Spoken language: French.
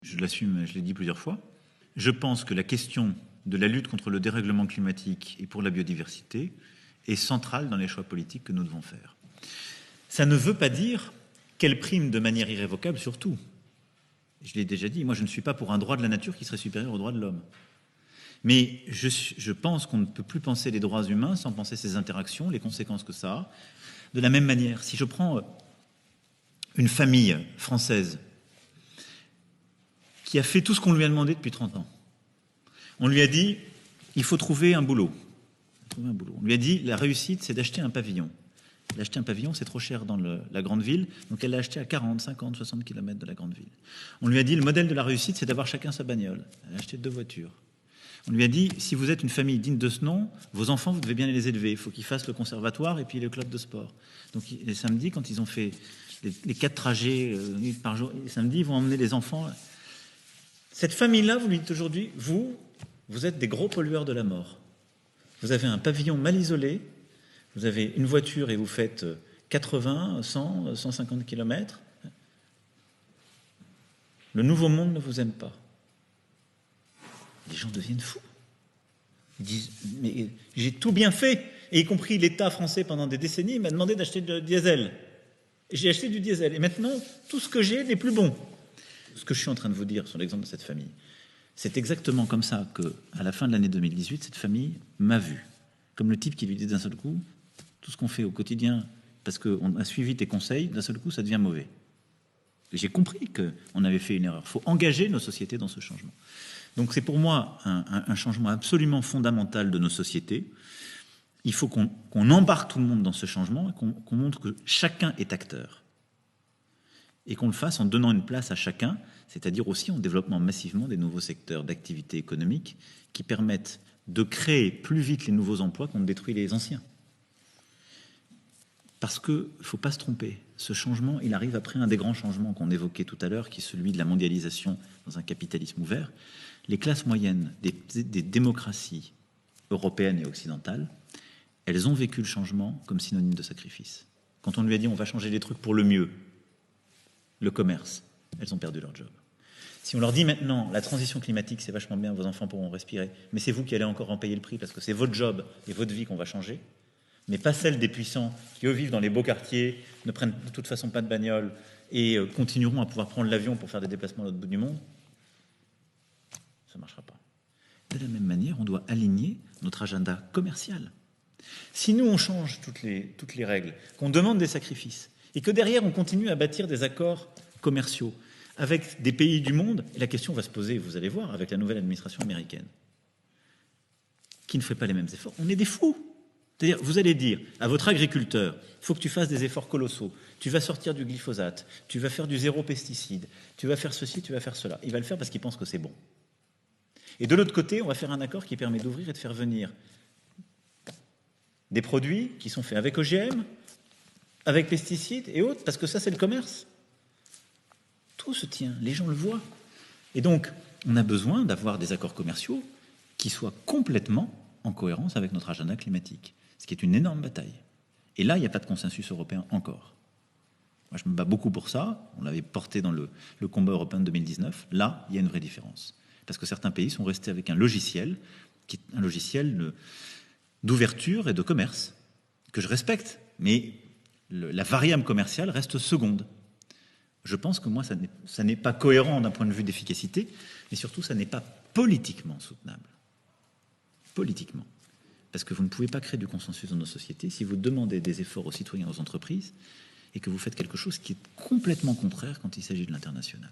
Je l'assume, je l'ai dit plusieurs fois. Je pense que la question de la lutte contre le dérèglement climatique et pour la biodiversité est centrale dans les choix politiques que nous devons faire. Ça ne veut pas dire qu'elle prime de manière irrévocable sur tout. Je l'ai déjà dit, moi je ne suis pas pour un droit de la nature qui serait supérieur au droit de l'homme. Mais je pense qu'on ne peut plus penser les droits humains sans penser ces interactions, les conséquences que ça a. De la même manière, si je prends une famille française qui a fait tout ce qu'on lui a demandé depuis 30 ans, on lui a dit, il faut trouver un boulot. On lui a dit, la réussite, c'est d'acheter un pavillon. Elle a acheté un pavillon, c'est trop cher dans la grande ville, donc elle l'a acheté à 40, 50, 60 km de la grande ville. On lui a dit, le modèle de la réussite, c'est d'avoir chacun sa bagnole. Elle a acheté 2 voitures. On lui a dit, si vous êtes une famille digne de ce nom, vos enfants, vous devez bien les élever. Il faut qu'ils fassent le conservatoire et puis le club de sport. Donc les samedis, quand ils ont fait les 4 trajets par jour, les samedis, ils vont emmener les enfants. Cette famille-là, vous lui dites aujourd'hui, vous êtes des gros pollueurs de la mort. Vous avez un pavillon mal isolé, vous avez une voiture et vous faites 80, 100, 150 km. Le nouveau monde ne vous aime pas. Les gens deviennent fous. Ils disent, mais j'ai tout bien fait, et y compris l'État français pendant des décennies m'a demandé d'acheter du diesel. Et j'ai acheté du diesel, et maintenant, tout ce que j'ai n'est plus bon. Ce que je suis en train de vous dire sur l'exemple de cette famille, c'est exactement comme ça qu'à la fin de l'année 2018, cette famille m'a vu. Comme le type qui lui dit d'un seul coup, tout ce qu'on fait au quotidien, parce qu'on a suivi tes conseils, d'un seul coup, ça devient mauvais. Et j'ai compris qu'on avait fait une erreur. Il faut engager nos sociétés dans ce changement. Donc c'est pour moi un changement absolument fondamental de nos sociétés. Il faut qu'on embarque tout le monde dans ce changement et qu'on montre que chacun est acteur. Et qu'on le fasse en donnant une place à chacun, c'est-à-dire aussi en développant massivement des nouveaux secteurs d'activité économique qui permettent de créer plus vite les nouveaux emplois qu'on ne détruit les anciens. Parce qu'il ne faut pas se tromper. Ce changement, il arrive après un des grands changements qu'on évoquait tout à l'heure, qui est celui de la mondialisation dans un capitalisme ouvert. Les classes moyennes des démocraties européennes et occidentales, elles ont vécu le changement comme synonyme de sacrifice. Quand on lui a dit on va changer les trucs pour le mieux, le commerce, elles ont perdu leur job. Si on leur dit maintenant la transition climatique c'est vachement bien, vos enfants pourront respirer, mais c'est vous qui allez encore en payer le prix parce que c'est votre job et votre vie qu'on va changer, mais pas celle des puissants qui eux vivent dans les beaux quartiers, ne prennent de toute façon pas de bagnole et continueront à pouvoir prendre l'avion pour faire des déplacements à l'autre bout du monde, ça ne marchera pas. De la même manière, on doit aligner notre agenda commercial. Si nous, on change toutes les règles, qu'on demande des sacrifices, et que derrière, on continue à bâtir des accords commerciaux avec des pays du monde, et la question va se poser, vous allez voir, avec la nouvelle administration américaine, qui ne fait pas les mêmes efforts, on est des fous. C'est-à-dire, vous allez dire à votre agriculteur, il faut que tu fasses des efforts colossaux, tu vas sortir du glyphosate, tu vas faire du 0 pesticide, tu vas faire ceci, tu vas faire cela. Il va le faire parce qu'il pense que c'est bon. Et de l'autre côté, on va faire un accord qui permet d'ouvrir et de faire venir des produits qui sont faits avec OGM, avec pesticides et autres, parce que ça, c'est le commerce. Tout se tient, les gens le voient. Et donc, on a besoin d'avoir des accords commerciaux qui soient complètement en cohérence avec notre agenda climatique, ce qui est une énorme bataille. Et là, il n'y a pas de consensus européen encore. Moi, je me bats beaucoup pour ça. On l'avait porté dans le combat européen de 2019. Là, il y a une vraie différence. Parce que certains pays sont restés avec un logiciel qui est un logiciel d'ouverture et de commerce, que je respecte, mais la variable commerciale reste seconde. Je pense que moi, ça n'est pas cohérent d'un point de vue d'efficacité, mais surtout, ça n'est pas politiquement soutenable. Politiquement. Parce que vous ne pouvez pas créer du consensus dans nos sociétés si vous demandez des efforts aux citoyens et aux entreprises et que vous faites quelque chose qui est complètement contraire quand il s'agit de l'international.